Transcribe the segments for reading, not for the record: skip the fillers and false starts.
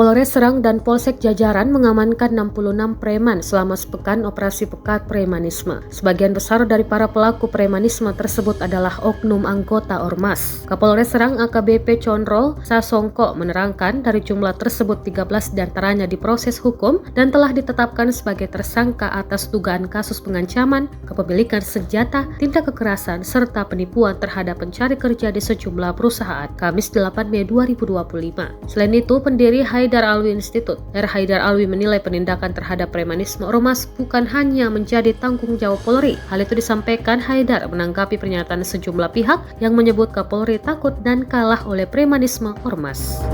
Kapolres Serang dan Polsek Jajaran mengamankan 66 preman selama sepekan operasi pekat premanisme. Sebagian besar dari para pelaku premanisme tersebut adalah oknum anggota Ormas. Kapolres Serang AKBP Conrol Sasongko menerangkan dari jumlah tersebut 13 diantaranya diproses hukum dan telah ditetapkan sebagai tersangka atas dugaan kasus pengancaman, kepemilikan senjata, tindak kekerasan, serta penipuan terhadap pencari kerja di sejumlah perusahaan. Kamis 8 Mei 2025. Selain itu, pendiri Haidar Alwi Institute, R. Haidar Alwi menilai penindakan terhadap premanisme ormas bukan hanya menjadi tanggung jawab Polri. Hal itu disampaikan Haidar menanggapi pernyataan sejumlah pihak yang menyebut Kapolri takut dan kalah oleh premanisme ormas.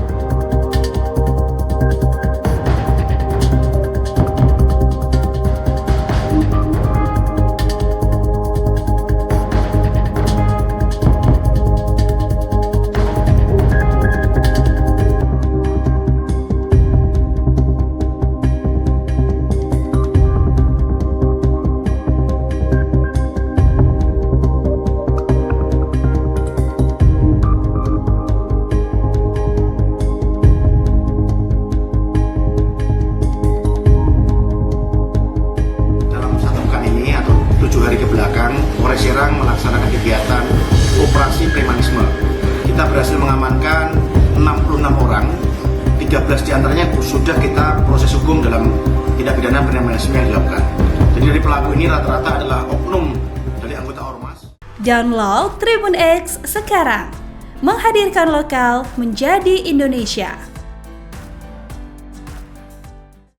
Polres Serang melaksanakan kegiatan operasi premanisme. Kita berhasil mengamankan 66 orang, 13 diantaranya sudah kita proses hukum dalam tindak pidana premanisme yang dilakukan. Jadi dari pelaku ini rata-rata adalah oknum dari anggota ormas. Download Tribun X sekarang, menghadirkan lokal menjadi Indonesia.